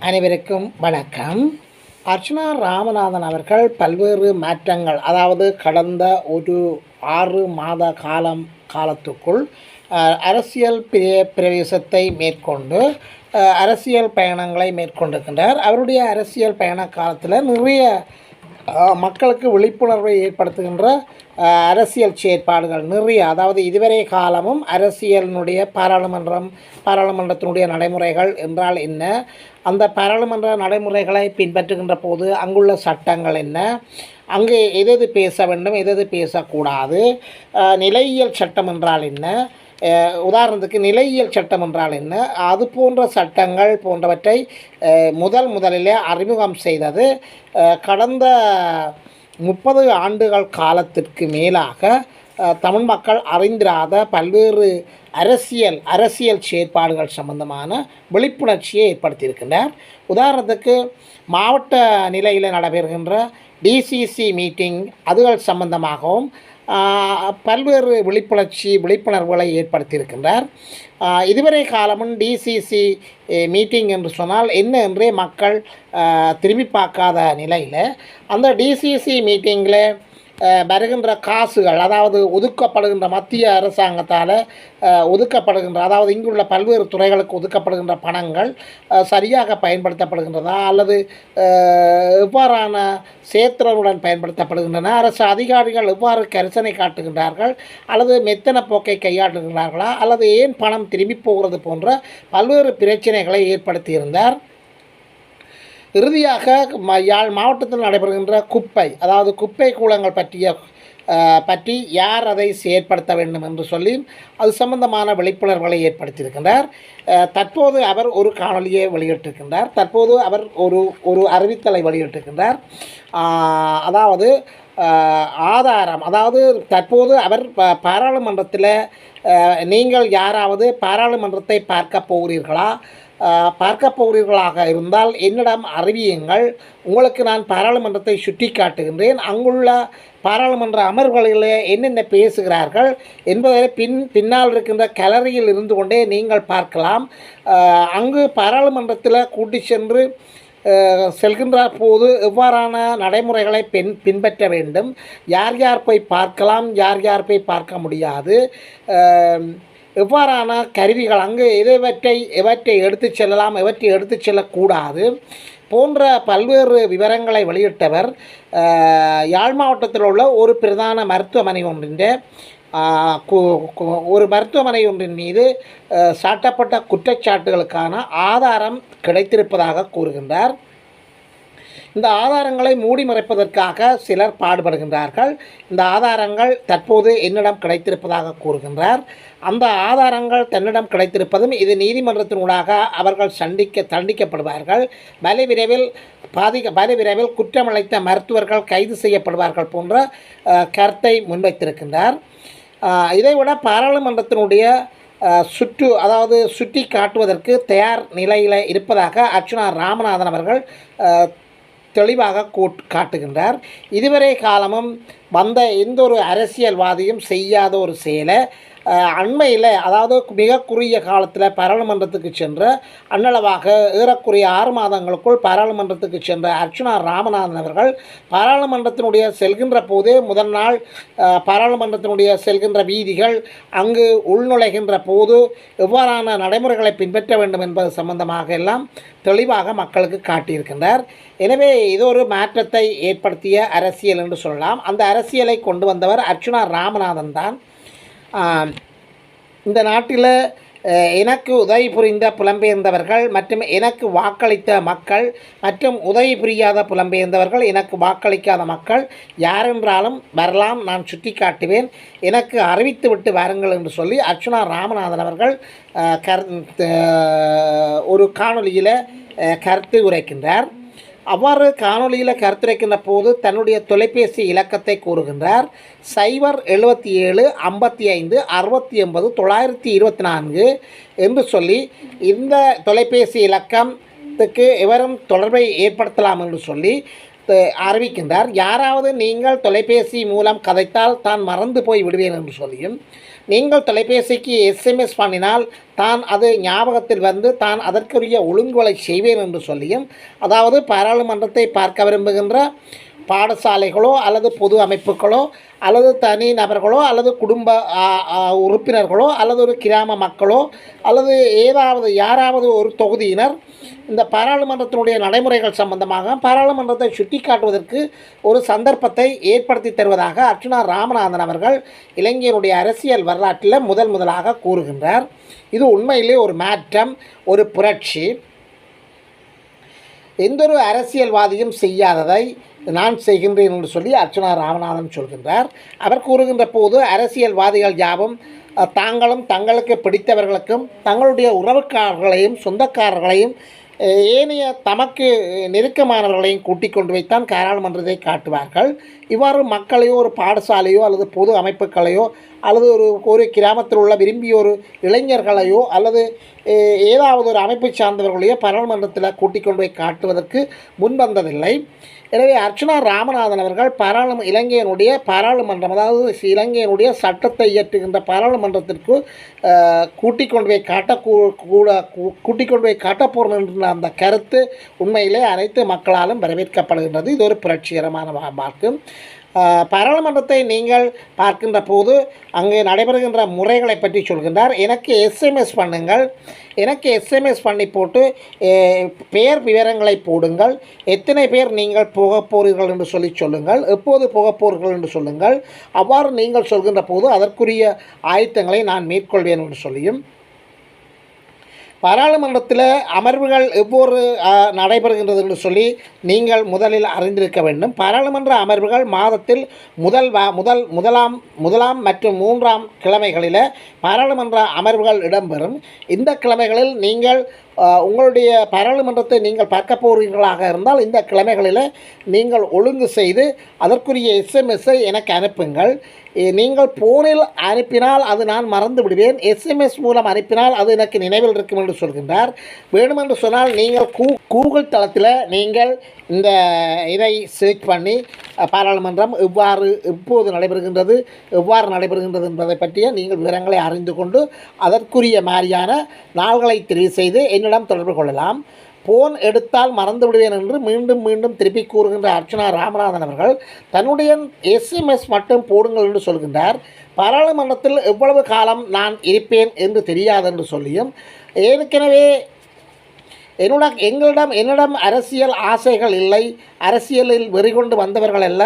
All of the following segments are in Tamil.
அனைவருக்கும் வணக்கம். அர்ச்சனா ராமநாதன் அவர்கள் பல்வேறு மாற்றங்கள், அதாவது கடந்த ஒரு 6 மாத காலத்துக்குள் அரசியல் பிரவேசத்தை மேற்கொண்டு அரசியல் பயணங்களை மேற்கொண்டிருக்கின்றார். அவருடைய அரசியல் பயண காலத்தில் நிறைய மக்களுக்கு விழிப்புணர்வை ஏற்படுத்துகின்ற அரசியல் செயற்பாடுகள் நிறைய, அதாவது இதுவரை காலமும் அரசியலினுடைய பாராளுமன்றத்தினுடைய நடைமுறைகள் என்றால் என்ன, அந்த பாராளுமன்ற நடைமுறைகளை பின்பற்றுகின்ற போது அங்குள்ள சட்டங்கள் என்ன, அங்கு எது பேச வேண்டும் எது பேசக்கூடாது, நிலையியல் சட்டம் என்றால் என்ன, உதாரணத்துக்கு நிலையியல் சட்டம் என்றால் என்ன, அது போன்ற சட்டங்கள் போன்றவற்றை முதலிலே அறிமுகம் செய்தது கடந்த 30 ஆண்டுகள் காலத்திற்கு மேலாக தமிழ் மக்கள் அறிந்திராத பல்வேறு அரசியல் செயற்பாடுகள் சம்பந்தமான விழிப்புணர்ச்சியை ஏற்படுத்தியிருக்கின்றார். உதாரணத்துக்கு மாவட்ட நிலையில் நடைபெறுகின்ற டிசிசி மீட்டிங் அதுகள் சம்பந்தமாகவும் பல்வேறு விழிப்புணர்வுகளை ஏற்படுத்தியிருக்கின்றார். இதுவரை காலமும் டிசிசி மீட்டிங் என்று சொன்னால் என்ன என்றே மக்கள் திரும்பி பார்க்காத நிலையில் அந்த டிசிசி மீட்டிங்கில் வருகின்ற காசுகள், அதாவது ஒதுக்கப்படுகின்ற மத்திய அரசாங்கத்தால் ஒதுக்கப்படுகின்ற, அதாவது இங்குள்ள பல்வேறு துறைகளுக்கு ஒதுக்கப்படுகின்ற பணங்கள் சரியாக பயன்படுத்தப்படுகின்றதா அல்லது எவ்வாறான சேத்திரனுடன் பயன்படுத்தப்படுகின்றன, அரசு அதிகாரிகள் எவ்வாறு கரிசனை காட்டுகின்றார்கள் அல்லது மெத்தன போக்கை கையாளுகின்றார்களா அல்லது ஏன் பணம் திரும்பி போகிறது போன்ற பல்வேறு பிரச்சனைகளை ஏற்படுத்தியிருந்தார். இறுதியாக யாழ் மாவட்டத்தில் நடைபெறுகின்ற அதாவது குப்பை கூலங்கள் பற்றி யார் அதை செயற்படுத்த வேண்டும் என்று சொல்லி அது சம்பந்தமான விழிப்புணர்வுகளை ஏற்படுத்தியிருக்கின்றார். தற்போது அவர் ஒரு காணொலியை வெளியிட்டிருக்கின்றார். தற்போது அவர் ஒரு அறிவித்தலை வெளியிட்டிருக்கின்றார். அதாவது ஆதாரம், அதாவது தற்போது அவர் பாராளுமன்றத்தில் நீங்கள் யாராவது பாராளுமன்றத்தை பார்க்க போகிறீர்களாக இருந்தால் என்னிடம் அறிவியுங்கள், உங்களுக்கு நான் பாராளுமன்றத்தை சுட்டி காட்டுகின்றேன், அங்குள்ள பாராளுமன்ற அமர்வுகளில் என்னென்ன பேசுகிறார்கள் என்பதை பின்னால் இருக்கின்ற கேலரியில் இருந்து கொண்டே நீங்கள் பார்க்கலாம். அங்கு பாராளுமன்றத்தில் கூட்டி சென்று செல்கின்ற போது எவ்வாறான நடைமுறைகளை பின்பற்ற வேண்டும், யார் போய் பார்க்கலாம், யார் போய் பார்க்க முடியாது, எவ்வாறான கருவிகள் அங்கு எவற்றை எடுத்து செல்லலாம் எவற்றை எடுத்து செல்லக்கூடாது போன்ற பல்வேறு விவரங்களை வெளியிட்டவர் யாழ் மாவட்டத்தில் உள்ள ஒரு பிரதான மருத்துவமனை ஒன்றின் மீது சாட்டப்பட்ட குற்றச்சாட்டுகளுக்கான ஆதாரம் கிடைத்திருப்பதாக கூறுகின்றார். இந்த ஆதாரங்களை மூடி மறைப்பதற்காக சிலர் பாடுபடுகின்றார்கள். இந்த ஆதாரங்கள் தற்போது என்னிடம் கிடைத்திருப்பதாக கூறுகின்றார். அந்த ஆதாரங்கள் தன்னிடம் கிடைத்திருப்பதும் இது நீதிமன்றத்தினூடாக அவர்கள் தண்டிக்கப்படுவார்கள். வலை விரைவில் குற்றமளித்த மருத்துவர்கள் கைது செய்யப்படுவார்கள் போன்ற கருத்தை முன்வைத்திருக்கின்றார். இதைவிட பாராளுமன்றத்தினுடைய சுட்டி காட்டுவதற்கு தயார் நிலையில் இருப்பதாக அர்ச்சனா ராமநாதன் அவர்கள் தெளிவாக காட்டுகின்றார். இதுவரை காலமும் வந்த எந்த ஒரு அரசியல்வாதியும் செய்யாத ஒரு செயலை அண்மையில், அதாவது மிக குறுகிய காலத்தில் பாராளுமன்றத்துக்கு சென்ற அன்னளவாக ஏறக்குறைய 6 மாதங்களுக்குள் பாராளுமன்றத்துக்கு சென்ற அர்ச்சனா ராமநாதன் அவர்கள் பாராளுமன்றத்தினுடைய செல்கின்ற போதே முதல் நாள் பாராளுமன்றத்தினுடைய செல்கின்ற வீதிகள், அங்கு உள்நுழைகின்ற போது எவ்வாறான நடைமுறைகளை பின்பற்ற வேண்டும் என்பது சம்பந்தமாக எல்லாம் தெளிவாக மக்களுக்கு காட்டியிருக்கின்றார். எனவே இது ஒரு மாற்றத்தை ஏற்படுத்திய அரசியல் என்று சொல்லலாம். அந்த அரசியலை கொண்டு வந்தவர் அர்ச்சனா ராமநாதன் தான். இந்த நாட்டில் எனக்கு உதவி புரிந்த புலம்பெயர்ந்தவர்கள் மற்றும் எனக்கு வாக்களித்த மக்கள் மற்றும் உதவி புரியாத புலம்பெயர்ந்தவர்கள், எனக்கு வாக்களிக்காத மக்கள் யாரென்றாலும் வரலாம், நான் சுட்டி காட்டுவேன், எனக்கு அறிவித்து விட்டு வாருங்கள் என்று சொல்லி அர்ச்சனா ராமநாதன் அவர்கள் ஒரு காணொலியில் கருத்து உரைக்கின்றார். அவ்வாறு காணொலியில் கருத்துரைக்கின்ற போது தன்னுடைய தொலைபேசி இலக்கத்தை கூறுகின்றார். 077 55 68 924 என்று சொல்லி இந்த தொலைபேசி இலக்கத்துக்கு எவரும் தொடர்பை ஏற்படுத்தலாம் என்று சொல்லி அறிவிக்கின்றார். யாராவது நீங்கள் தொலைபேசி மூலம் கதைத்தால் தான் மறந்து போய் விடுவேன் என்று சொல்லியும், நீங்கள் தொலைபேசிக்கு எஸ்எம்எஸ் பண்ணினால் தான் அது ஞாபகத்தில் வந்து தான் அதற்குரிய ஒழுங்குகளை செய்வேன் என்று சொல்லியும், அதாவது பாராளுமன்றத்தை பார்க்க விரும்புகின்ற பாடசாலைகளோ அல்லது பொது அமைப்புகளோ அல்லது தனி நபர்களோ அல்லது குடும்ப உறுப்பினர்களோ அல்லது ஒரு கிராம மக்களோ அல்லது யாராவது ஒரு தொகுதியினர் இந்த பாராளுமன்றத்தினுடைய நடைமுறைகள் சம்பந்தமாக பாராளுமன்றத்தை சுட்டி காட்டுவதற்கு ஒரு சந்தர்ப்பத்தை ஏற்படுத்தி தருவதாக அர்ச்சுனா ராமநாதன் அவர்கள் இலங்கையினுடைய அரசியல் வரலாற்றில் முதலாக கூறுகின்றார். இது உண்மையிலே ஒரு மாற்றம், ஒரு புரட்சி. எந்தொரு அரசியல்வாதியும் செய்யாததை நான் செய்கின்றேன் என்று சொல்லி அர்ச்சுனா ராமநாதன் சொல்கின்றார். அவர் கூறுகின்ற போது அரசியல்வாதிகள் யாவும் தாங்களும் தங்களுக்கு பிடித்தவர்களுக்கும் தங்களுடைய உறவுக்காரர்களையும் சொந்தக்காரர்களையும் ஏனைய தமக்கு நெருக்கமானவர்களையும் கூட்டிக் கொண்டு வைத்தான் பாராளுமன்றத்தை காட்டுவார்கள். இவ்வாறு மக்களையோ ஒரு பாடசாலையோ அல்லது பொது அமைப்புகளையோ அல்லது ஒரு கிராமத்தில் உள்ள விரும்பிய ஒரு இளைஞர்களையோ அல்லது ஏதாவது ஒரு அமைப்பை சார்ந்தவர்களையோ பாராளுமன்றத்தில் கூட்டிக் கொண்டு போய் காட்டுவதற்கு முன்வந்ததில்லை. எனவே அர்ச்சுனா ராமநாதன் அவர்கள் இலங்கையினுடைய பாராளுமன்றம், அதாவது இலங்கையினுடைய சட்டத்தை இயற்றுகின்ற பாராளுமன்றத்திற்கு கூட்டிக் கொண்டு போய் காட்டப்போகிறோம் என்ற அந்த கருத்து உண்மையிலே அனைத்து மக்களாலும் வரவேற்கப்படுகின்றது. இது ஒரு புரட்சிகரமான மார்க்கம். பாராளுமன்றத்தை நீங்கள் பார்க்கின்ற போது அங்கே நடைபெறுகின்ற முறைகளை பற்றி சொல்கின்றார். எனக்கு எஸ்எம்எஸ் பண்ணுங்கள், எனக்கு எஸ்எம்எஸ் பண்ணி போட்டு பெயர் விவரங்களை போடுங்கள், எத்தனை பேர் நீங்கள் போகப் போகிறீர்கள் என்று சொல்லுங்கள், எப்போது போகப் போகிறீர்கள் என்று சொல்லுங்கள். அவ்வாறு நீங்கள் சொல்கின்ற போது அதற்குரிய ஆயத்தங்களை நான் மேற்கொள்வேன் என்று சொல்லியும், பாராளுமன்றத்தில் அமர்வுகள் எவ்வாறு நடைபெறுகின்றது என்று சொல்லி நீங்கள் முதலில் அறிந்திருக்க வேண்டும். பாராளுமன்ற அமர்வுகள் மாதத்தில் முதலாம் மற்றும் 3ஆம் கிழமைகளில் பாராளுமன்ற அமர்வுகள் இடம்பெறும். இந்த கிழமைகளில் நீங்கள் உங்களுடைய பாராளுமன்றத்தை நீங்கள் பார்க்க போகிறீர்களாக இருந்தால் இந்த கிழமைகளில் நீங்கள் ஒழுங்கு செய்து அதற்குரிய எஸ்எம்எஸ்ஸை எனக்கு அனுப்புங்கள். நீங்கள் ஃபோனில் அனுப்பினால் அது நான் மறந்து விடுவேன், எஸ்எம்எஸ் மூலம் அனுப்பினால் அது எனக்கு நினைவில் இருக்கும் என்று சொல்கின்றார். வேண்டுமென்று சொன்னால் நீங்கள் கூகுள் தளத்தில் நீங்கள் இதை சர்ச் பண்ணி பாராளுமன்றம் எப்போது நடைபெறுகின்றது, எவ்வாறு நடைபெறுகின்றது என்பதை பற்றிய நீங்கள் விவரங்களை அறிந்து கொண்டு அதற்குரிய மாதிரியான நாள்களை தெரிவு செய்து என்னிடம் தொடர்பு கொள்ளலாம். ஃபோன் எடுத்தால் மறந்து விடுவேன் என்று மீண்டும் திருப்பி கூறுகின்ற அர்ச்சுனா ராமநாதன் அவர்கள் தன்னுடைய எஸ்எம்எஸ் மட்டும் போடுங்கள் என்று சொல்கின்றார். பாராளுமன்றத்தில் எவ்வளவு காலம் நான் இருப்பேன் என்று தெரியாது என்று சொல்லியும், ஏற்கனவே என்னிடம் அரசியல் ஆசைகள் இல்லை, அரசியலில் வெறிகொண்டு வந்தவர்கள் அல்ல,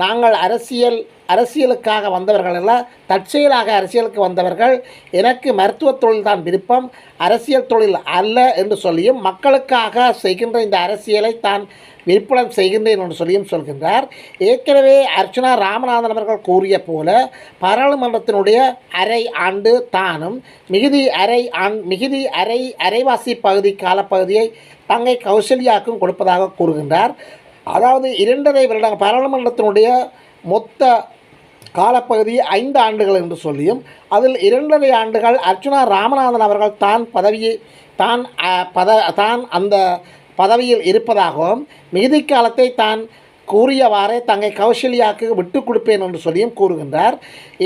நாங்கள் அரசியலுக்காக வந்தவர்கள் அல்ல, தற்செயலாக அரசியலுக்கு வந்தவர்கள், எனக்கு மருத்துவ தொழில் தான் விருப்பம், அரசியல் தொழில் அல்ல என்று சொல்லியும் மக்களுக்காக செய்கின்ற இந்த அரசியலை தான் விற்பனம் செய்கின்றேன் என்று சொல்லியும் சொல்கின்றார். ஏற்கனவே அர்ச்சுனா ராமநாதன் அவர்கள் கூறிய போல பாராளுமன்றத்தினுடைய அரை ஆண்டு தானும் மிகுதி அரைவாசி பகுதி காலப்பகுதியை தங்கை கௌசல்யாவுக்கும் கொடுப்பதாக கூறுகின்றார். அதாவது 2.5 வருடம் பாராளுமன்றத்தினுடைய மொத்த காலப்பகுதி 5 ஆண்டுகள் என்று சொல்லியும் அதில் 2.5 ஆண்டுகள் அர்ச்சுனா ராமநாதன் அவர்கள் தான் அந்த பதவியில் இருப்பதாகவும் மிகுதி காலத்தை தான் கூறியவாறே தங்கை கௌசல்யாவுக்கு விட்டு கொடுப்பேன் என்று சொல்லியும் கூறுகின்றார்.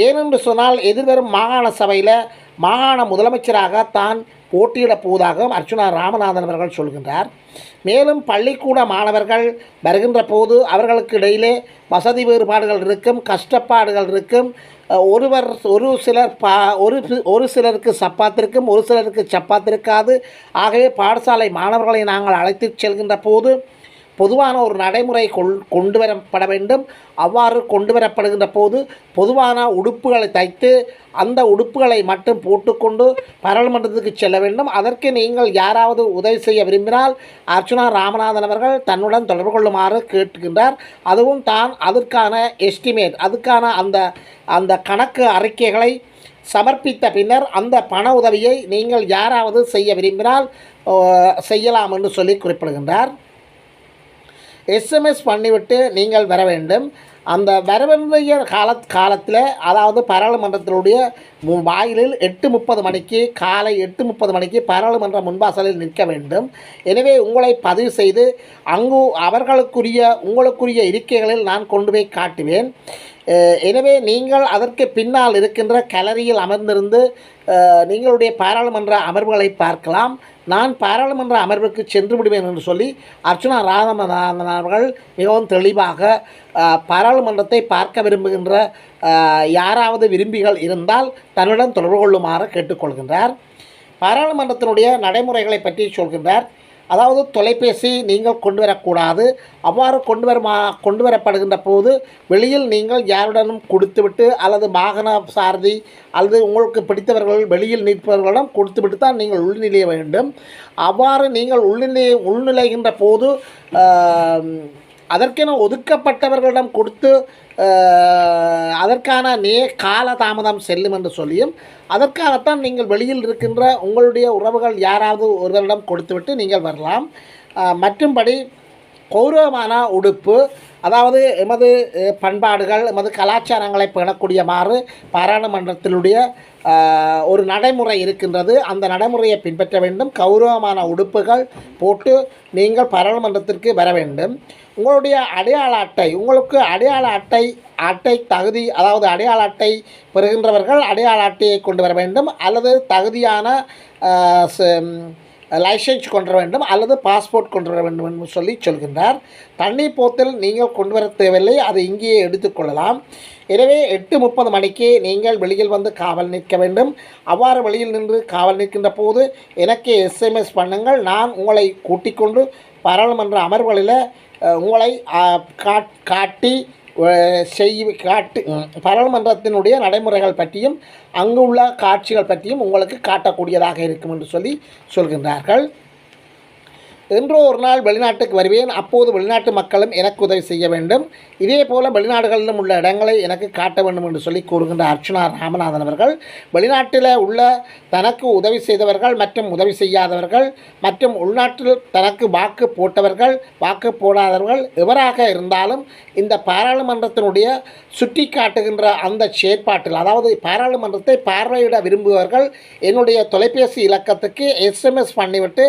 ஏனென்று சொன்னால் எதிர்வரும் மாகாண சபையில் மாகாண முதலமைச்சராக தான் போட்டியிடப் போவதாகவும் அர்ச்சுனா ராமநாதன் அவர்கள் சொல்கின்றார். மேலும் பள்ளிக்கூட மாணவர்கள் வருகின்ற போது அவர்களுக்கு இடையிலே வசதி வேறுபாடுகள் இருக்கும், கஷ்டப்பாடுகள் இருக்கும். ஒரு சிலருக்கு சப்பாத்திருக்கும், ஒரு சிலருக்கு சப்பாத்திருக்காது. ஆகவே பாடசாலை மாணவர்களை நாங்கள் அழைத்து செல்கின்ற போது பொதுவான ஒரு நடைமுறை கொண்டு வரப்பட வேண்டும். அவ்வாறு கொண்டு வரப்படுகின்ற போது பொதுவான உடுப்புகளை தைத்து அந்த உடுப்புகளை மட்டும் போட்டுக்கொண்டு பாராளுமன்றத்துக்கு செல்ல வேண்டும். அதற்கு நீங்கள் யாராவது உதவி செய்ய விரும்பினால் அர்ச்சுனா ராமநாதன் அவர்கள் தன்னுடன் தொடர்பு கொள்ளுமாறு கேட்டுக்கின்றார். அதுவும் தான் அதற்கான எஸ்டிமேட், அதுக்கான அந்த கணக்கு அறிக்கைகளை சமர்ப்பித்த பின்னர் அந்த பண உதவியை நீங்கள் யாராவது செய்ய விரும்பினால் செய்யலாம் என்று சொல்லி குறிப்பிடுகின்றார். எஸ்எம்எஸ் பண்ணிவிட்டு நீங்கள் வர வேண்டும். அந்த வரவேண்டிய காலத்தில் அதாவது பாராளுமன்றத்தினுடைய வாயிலில் 8:30 மணிக்கு காலை 8:30 மணிக்கு பாராளுமன்ற முன்வாசலில் நிற்க வேண்டும். எனவே உங்களை பதிவு செய்து அங்கு உங்களுக்குரிய இருக்கைகளில் நான் கொண்டு போய் காட்டுவேன். எனவே நீங்கள் அதற்கு பின்னால் இருக்கின்ற கேலரியில் அமர்ந்திருந்து நீங்களுடைய பாராளுமன்ற அமர்வுகளை பார்க்கலாம். நான் பாராளுமன்ற அமர்வுக்கு சென்று விடுவேன் என்று சொல்லி அர்ச்சுனா ராமநாதன் அவர்கள் மிகவும் தெளிவாக பாராளுமன்றத்தை பார்க்க விரும்புகின்ற யாராவது விரும்பிகள் இருந்தால் தன்னிடம் தொடர்பு கொள்ளுமாறு கேட்டுக்கொள்கின்றார். பாராளுமன்றத்தினுடைய நடைமுறைகளை பற்றி சொல்கின்றார். அதாவது தொலைபேசி நீங்கள் கொண்டு வரக்கூடாது. அவ்வாறு கொண்டு வரப்படுகின்ற போது வெளியில் நீங்கள் யாருடனும் கொடுத்துவிட்டு அல்லது வாகன சாரதி அல்லது உங்களுக்கு பிடித்தவர்கள் வெளியில் நிற்பவர்களிடம் கொடுத்துவிட்டு தான் நீங்கள் உள்நிலைய வேண்டும். அவ்வாறு நீங்கள் உள்நிலைகின்ற போது அதற்கென ஒதுக்கப்பட்டவர்களிடம் கொடுத்து அதற்கான காலதாமதம் செல்லும் என்று சொல்லியும் அதற்காகத்தான் நீங்கள் வெளியில் இருக்கின்ற உங்களுடைய உறவுகள் யாராவது ஒருவரிடம் கொடுத்துவிட்டு நீங்கள் வரலாம். மற்றும்படி கௌரவமான உடுப்பு, அதாவது எமது பண்பாடுகள் எமது கலாச்சாரங்களை பேணக்கூடியமாறு பாராளுமன்றத்தினுடைய ஒரு நடைமுறை இருக்கின்றது. அந்த நடைமுறையை பின்பற்ற வேண்டும். கௌரவமான உடுப்புகள் போட்டு நீங்கள் பாராளுமன்றத்திற்கு வர வேண்டும். உங்களுடைய அடையாள அட்டை, உங்களுக்கு அடையாள அட்டை தகுதி, அதாவது அடையாள அட்டை பெறுகின்றவர்கள் அடையாள அட்டையை கொண்டு வர வேண்டும், அல்லது தகுதியான லைசன்ஸ் கொண்டு வர வேண்டும், அல்லது பாஸ்போர்ட் கொண்டு வர வேண்டும் என்று சொல்கின்றார். தண்ணீர் போத்தல் நீங்கள் கொண்டு வர தேவையில்லை, அதை இங்கேயே எடுத்துக்கொள்ளலாம். எனவே 8:30 மணிக்கு நீங்கள் வெளியில் வந்து காவல் நிற்க வேண்டும். அவ்வாறு வெளியில் நின்று காவல் நிற்கின்ற போது எனக்கு SMS பண்ணுங்கள். நான் உங்களை கூட்டிக் கொண்டு பாராளுமன்ற அமர்வுகளில் உங்களை காட்டி பாராளுமன்றத்தினுடைய நடைமுறைகள் பற்றியும் அங்கு உள்ள காட்சிகள் பற்றியும் உங்களுக்கு காட்டக்கூடியதாக இருக்கும் என்று சொல்கின்றார்கள். என்றோ ஒரு நாள் வெளிநாட்டுக்கு வருவேன். அப்போது வெளிநாட்டு மக்களும் எனக்கு உதவி செய்ய வேண்டும். இதே போல் வெளிநாடுகளிலும் உள்ள இடங்களை எனக்கு காட்ட வேண்டும் என்று சொல்லி கூறுகின்ற அர்ச்சுனா ராமநாதன் அவர்கள் வெளிநாட்டில் உள்ள தனக்கு உதவி செய்தவர்கள் மற்றும் உதவி செய்யாதவர்கள் மற்றும் உள்நாட்டில் தனக்கு வாக்கு போட்டவர்கள் வாக்கு போடாதவர்கள் எவராக இருந்தாலும் இந்த பாராளுமன்றத்தினுடைய சுட்டி காட்டுகின்ற அந்த செயற்பாட்டில், அதாவது பாராளுமன்றத்தை பார்வையிட விரும்புபவர்கள் என்னுடைய தொலைபேசி இலக்கத்துக்கு SMS பண்ணிவிட்டு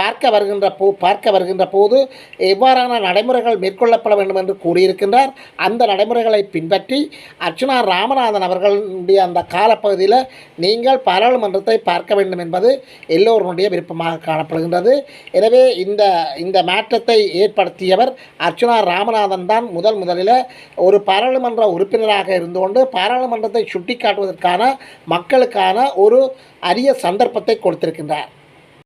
பார்க்க வருகின்ற போது எவ்வாறான நடைமுறைகள் மேற்கொள்ளப்பட வேண்டும் என்று கூறியிருக்கின்றார். அந்த நடைமுறைகளை பின்பற்றி அர்ச்சுனா ராமநாதன் அவர்களுடைய அந்த காலப்பகுதியில் நீங்கள் பாராளுமன்றத்தை பார்க்க வேண்டும் என்பது எல்லோருடைய விருப்பமாக காணப்படுகின்றது. எனவே இந்த மாற்றத்தை ஏற்படுத்தியவர் அர்ச்சுனா ராமநாதன் தான். முதலில் ஒரு பாராளுமன்ற உறுப்பினராக இருந்து கொண்டு பாராளுமன்றத்தை சுட்டிக்காட்டுவதற்கான மக்களுக்கான ஒரு அரிய சந்தர்ப்பத்தை கொடுத்திருக்கின்றார்.